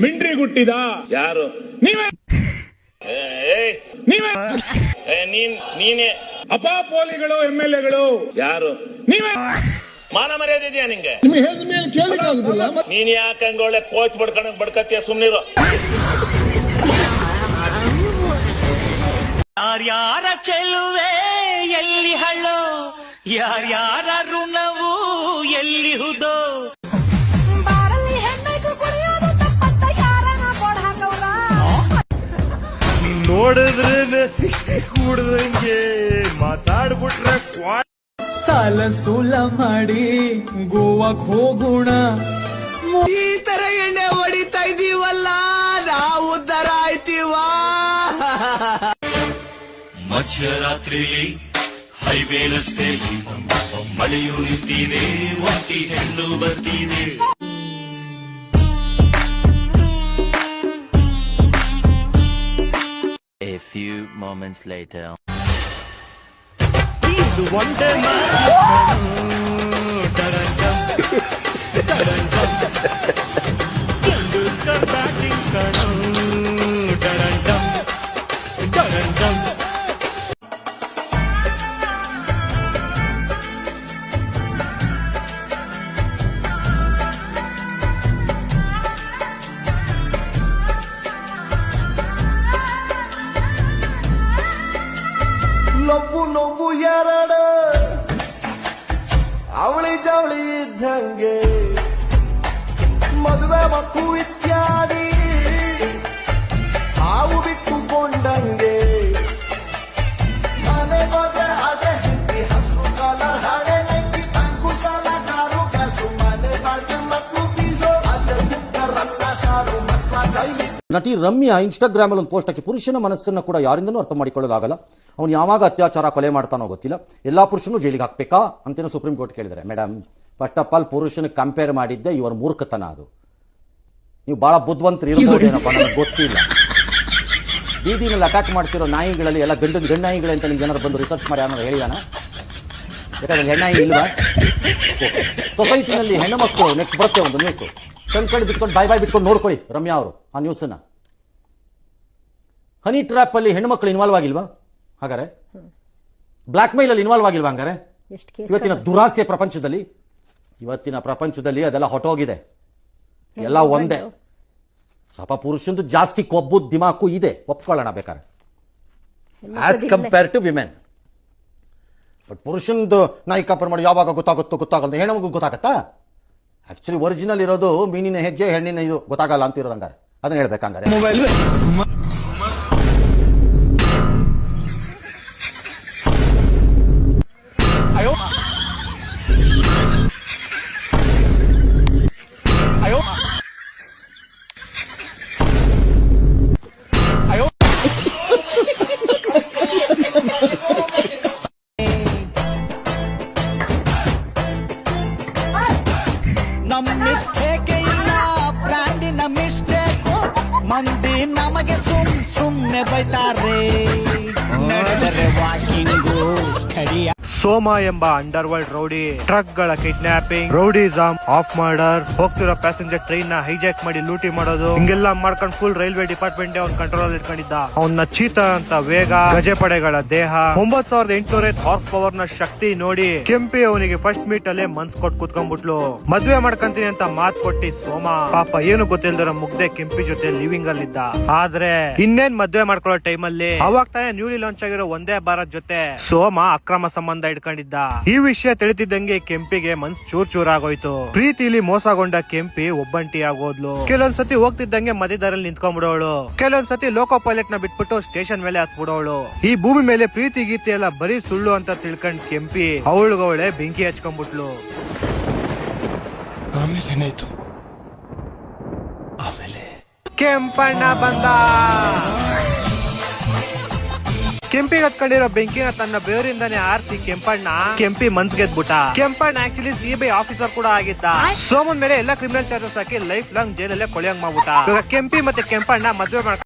ಮಿಂಡ್ರಿ ಗುಟ್ಟಿದ ಯಾರು? ನೀವೇ ನೀವೇ ನೀನೇ ಅಪಾಪೋಲಿಗಳು MLAಗಳು ಯಾರು? ನೀವೇ. ಮಾನ ಮರ್ಯಾದೆ ಇದೆಯಾ ನಿಂಗೆ? ನಿಮಗೆ ಹೇಳಿದ ಮೇಲೆ ಕೇಳಲಿಕ್ಕಾಗುದಿಲ್ಲ. ನೀನ್ ಯಾಕೆ ಹಂಗ ಒಳ್ಳೆ ಕೋಚ್ ಬಡ್ಕತ್ತೀಯ? ಸುಮ್ನಿರು. ಯಾರ್ಯಾರ ಚೆಲುವೆ ಎಲ್ಲಿ ಹಳ್ಳೋ, ಯಾರ್ಯಾರ ಋಣವು ಎಲ್ಲಿ ಹುದೋ. ನೋಡಿದ್ರೆ 60 ಕೂಡ್ದಂಗೆ ಮಾತಾಡ್ಬಿಟ್ರೆ ಸಾಲ ಸೂಲ ಮಾಡಿ ಗೋವಾಕ್ ಹೋಗೋಣ. ಈ ತರ ಎಣ್ಣೆ ಹೊಡಿತಾ ಇದೀವಲ್ಲ, ನಾವು ಉದ್ಧಾರ ಆಯ್ತೀವ. ಮಧ್ಯರಾತ್ರಿಲಿ ಹೈವೇ ರಸ್ತೆಯಲ್ಲಿ ಮಳೆಯು ನಿಂತಿದೆ, ಒಂಟಿ ಹೆಣ್ಣು ಬರ್ತಿದೆ. A few moments later. ಇದು ಒಂದೇ ಬ್ಯಾಟಿಂಗ್ ಕಣು ಲವ್ವು ನೋವು ಎರಡು ಅವಳಿ ಜವಳಿ ಇದ್ದಂಗೆ, ಮದುವೆ ಮಕ್ಕಳು ಇತ್ಯಾದಿ ಹಾವು ಬಿಟ್ಟುಕೊಂಡಂಗೆ. ಮನೆ ಹೋದ್ರೆ ಅದೇ ಹೆಂಡಿ ಹಸು ಕಲರ್ ಹಳೆ ನೆಂಡಿ ತಂಗು ಸಾಲ ಕಾರು ಕಾಸು ಮನೆ ಬಾಡ್ಗೆ ಮಕ್ಕಳು ಬೀಸೋ ಅದೇ ರನ್ನ ಸಾರು ಮಕ್ಕಳ ಕೈ. ನಟಿ ರಮ್ಯಾ ಇನ್ಸ್ಟಾಗ್ರಾಮ್ ಅಲ್ಲಿ ಒಂದು ಪೋಸ್ಟ್ ಹಾಕಿ ಪುರುಷನ ಮನಸ್ಸನ್ನ ಕೂಡ ಯಾರಿಂದನೂ ಅರ್ಥ ಮಾಡಿಕೊಳ್ಳೋದಾಗಲ್ಲ. ಅವ್ನು ಯಾವಾಗ ಅತ್ಯಾಚಾರ ಕೊಲೆ ಮಾಡ್ತಾನೋ ಗೊತ್ತಿಲ್ಲ, ಎಲ್ಲಾ ಪುರುಷನು ಜೈಲಿಗೆ ಹಾಕ್ಬೇಕಾ ಅಂತೇನೋ ಸುಪ್ರೀಂ ಕೋರ್ಟ್ ಕೇಳಿದ್ದಾರೆ. ಮೇಡಮ್, ಫಸ್ಟ್ ಆಫ್ ಆಲ್ ಪುರುಷನ ಕಂಪೇರ್ ಮಾಡಿದ್ದೆ ಇವರ ಮೂರ್ಖತನ. ಅದು ನೀವು ಬಹಳ ಬುದ್ಧಿವಂತರು ಇರಬಹುದೇನಪ್ಪ, ನನಗೆ ಗೊತ್ತಿಲ್ಲ. ಬೀದಿನಲ್ಲಿ ಅಟ್ಯಾಕ್ ಮಾಡ್ತಿರೋ ನಾಯಿಗಳಲ್ಲಿ ಎಲ್ಲ ಗಂಡು ನಾಯಿಗಳೇ ಅಂತ ನಿಮ್ಗೆ ಜನರು ಬಂದು ರಿಸರ್ಚ್ ಮಾಡಿ ಅನ್ನೋದು ಹೇಳಿದಾನ? ಯಾಕಂದ್ರೆ ಹೆಣ್ಣಾಯಿ ಇಲ್ವಾ? ಸೊಸೈಟಿನಲ್ಲಿ ಹೆಣ್ಣು ಮಕ್ಕಳು ನೆಕ್ಸ್ಟ್ ಬರುತ್ತೆ ಒಂದು ನ್ಯೂಸ್, ಕಣ್ ಬಿಟ್ಕೊಂಡು ಬಾಯ್ ಬಿಟ್ಕೊಂಡು ನೋಡ್ಕೊಳ್ಳಿ ರಮ್ಯಾ ಅವರು ಆ ನ್ಯೂಸನ್ನ. ಹನಿ ಟ್ರ್ಯಾಪ್ ಅಲ್ಲಿ ಹೆಣ್ಣು ಮಕ್ಕಳು ಇನ್ವಾಲ್ವ್ ಆಗಿಲ್ವಾ? ಹಾಗಾದ್ರೆ ಬ್ಲಾಕ್ ಮೇಲ್ ಅಲ್ಲಿ ಇನ್ವಾಲ್ವ್ ಆಗಿಲ್ವಾ? ಹಂಗಾರೆ ಇವತ್ತಿನ ದುರಾಸೆ ಪ್ರಪಂಚದಲ್ಲಿ, ಇವತ್ತಿನ ಪ್ರಪಂಚದಲ್ಲಿ ಅದೆಲ್ಲ ಹೊಟ್ಟೋಗಿದೆ. ಎಲ್ಲ ಒಂದೇ. ಸ್ವಲ್ಪ ಪುರುಷಂದು ಜಾಸ್ತಿ ಕೊಬ್ಬು ದಿಮಾಕು ಇದೆ, ಒಪ್ಕೊಳ್ಳೋಣ ಬೇಕಾದ್ರೆ, as compare to women. But ಪುರುಷಂದು ನಾಯಿ ಕಂಪೇರ್ ಮಾಡಿ ಯಾವಾಗ ಗೊತ್ತಾಗಲ್ಲ. ಹೆಣ್ಣು ಮಗು ಗೊತ್ತಾಗತ್ತಾ? ಆಕ್ಚುಲಿ ಒರಿಜಿನಲ್ ಇರೋದು ಮೀನಿನ ಹೆಜ್ಜೆ, ಹೆಣ್ಣಿನ ಇದು ಗೊತ್ತಾಗಲ್ಲ ಅಂತ ಇರೋದು. ಹಂಗಾರೆ ಅದನ್ನ ಹೇಳ್ಬೇಕಂಗಾರೆ. ನಮ್ಮ ಮಿಸ್ಟೇಕ್ ಇಲ್ಲ, ಬ್ರ್ಯಾಂಡಿನ ಮಿಸ್ಟೇಕ್. ಮಂದಿ ನಮಗೆ ಸುಮ್ನೆ ಬೈತಾರೆ, ನಡೆದರೆ ವಾಕಿಂಗು ಸ್ಟಡಿ. ಸೋಮ ಎಂಬ ಅಂಡರ್ ವರ್ಲ್ಡ್ ರೌಡಿ ಟ್ರಕ್ ಗಳ ಕಿಡ್ನಾಪಿಂಗ್, ರೌಡಿಸಮ್, ಆಫ್ ಮರ್ಡರ್, ಹೋಗ್ತಿರೋ ಪ್ಯಾಸೆಂಜರ್ ಟ್ರೈನ್ ನ ಹೈಜಾಕ್ ಮಾಡಿ ಲೂಟಿ ಮಾಡೋದು, ಹಿಂಗೆಲ್ಲ ಮಾಡ್ಕೊಂಡು ಫುಲ್ ರೈಲ್ವೆ ಡಿಪಾರ್ಟ್ಮೆಂಟ್ ಅವ್ನ ಕಂಟ್ರೋಲ್ ಇಟ್ಕೊಂಡಿದ್ದ. ಅವನ ಚೀತ ಅಂತ ವೇಗ, ಗಜಪಡೆಗಳ ದೇಹ, 9808 ಹಾರ್ಸ್ ಪವರ್ ನ ಶಕ್ತಿ ನೋಡಿ ಕೆಂಪಿ ಅವನಿಗೆ ಫಸ್ಟ್ ಮೀಟ್ ಅಲ್ಲೇ ಮನ್ಸ್ ಕೊಟ್ಟು ಕುತ್ಕೊಂಡ್ಬಿಟ್ಲು. ಮದ್ವೆ ಮಾಡ್ಕೊಂತೀನಿ ಅಂತ ಮಾತ್ ಕೊಟ್ಟಿ ಸೋಮ ಪಾಪ ಏನು ಗೊತ್ತಿಲ್ದಿರೋ ಮುಗ್ದೆ ಕೆಂಪಿ ಜೊತೆ ಲಿವಿಂಗ್ ಅಲ್ಲಿದ್ದ. ಆದ್ರೆ ಇನ್ನೇನ್ ಮದ್ವೆ ಮಾಡ್ಕೊಳ್ಳೋ ಟೈಮ್ ಅಲ್ಲಿ ಅವಾಗ ತಾನೇ ನ್ಯೂಲಿ ಲಾಂಚ್ ಆಗಿರೋ ಒಂದೇ ಭಾರತ್ ಜೊತೆ ಸೋಮ ಅಕ್ರಮ ಸಂಬಂಧ ಇಟ್ಕೊಂಡಿದ್ದ. ಈ ವಿಷಯ ತಿಳಿತಿದ್ದಂಗೆ ಕೆಂಪಿಗೆ ಮನ್ಸ್ ಚೂರ್ ಆಗೋಯ್ತು. ಪ್ರೀತಿಲಿ ಮೋಸಗೊಂಡ ಕೆಂಪಿ ಒಬ್ಬಂಟಿ ಆಗೋದ್ಲು. ಕೆಲವೊಂದ್ಸತಿ ಹೋಗ್ತಿದ್ದಂಗೆ ಮಧ್ಯದಾರಲ್ಲಿ ನಿಂತ್ಕೊಂಡ್ಬಿಡೋಳು, ಕೆಲವೊಂದ್ಸತಿ ಲೋಕೋ ಪೈಲಟ್ ನ ಬಿಟ್ಬಿಟ್ಟು ಸ್ಟೇಷನ್ ಮೇಲೆ ಹತ್ಬಿಡೋಳು. ಈ ಭೂಮಿ ಮೇಲೆ ಪ್ರೀತಿ ಗೀತೆ ಎಲ್ಲ ಬರೀ ಸುಳ್ಳು ಅಂತ ತಿಳ್ಕೊಂಡ್ ಕೆಂಪಿ ಅವಳುಗವಳೆ ಬೆಂಕಿ ಹಚ್ಕೊಂಡ್ಬಿಟ್ಲು. ಆಮೇಲೆ ಏನಾಯ್ತು? ಆಮೇಲೆ ಕೆಂಪಣ್ಣ ಬಂದ. ಕೆಂಪಿಗೆ ಹತ್ಕೊಂಡಿರೋ ಬೆಂಕಿನ ತನ್ನ ಬೇರಿಂದಾನೆ ಆರಿಸಿ ಕೆಂಪಿ ಮನ್ಸ್ ಗೆದ್ಬಿಟ್ಟ. ಕೆಂಪಣ್ಣ ಆಕ್ಚುಲಿ CBI ಆಫೀಸರ್ ಕೂಡ ಆಗಿದ್ದ. ಸೋಮನ್ ಮೇಲೆ ಎಲ್ಲಾ ಕ್ರಿಮಿನಲ್ ಚಾರ್ಜಸ್ ಹಾಕಿ ಲೈಫ್ ಲಾಂಗ್ ಜೈಲಲ್ಲೇ ಕೊಳೆಯಂಗ್ ಮಾಡ್ಬಿಟ್ಟ. ಕೆಂಪಿ ಮತ್ತೆ ಕೆಂಪಣ್ಣ ಮದ್ವೆ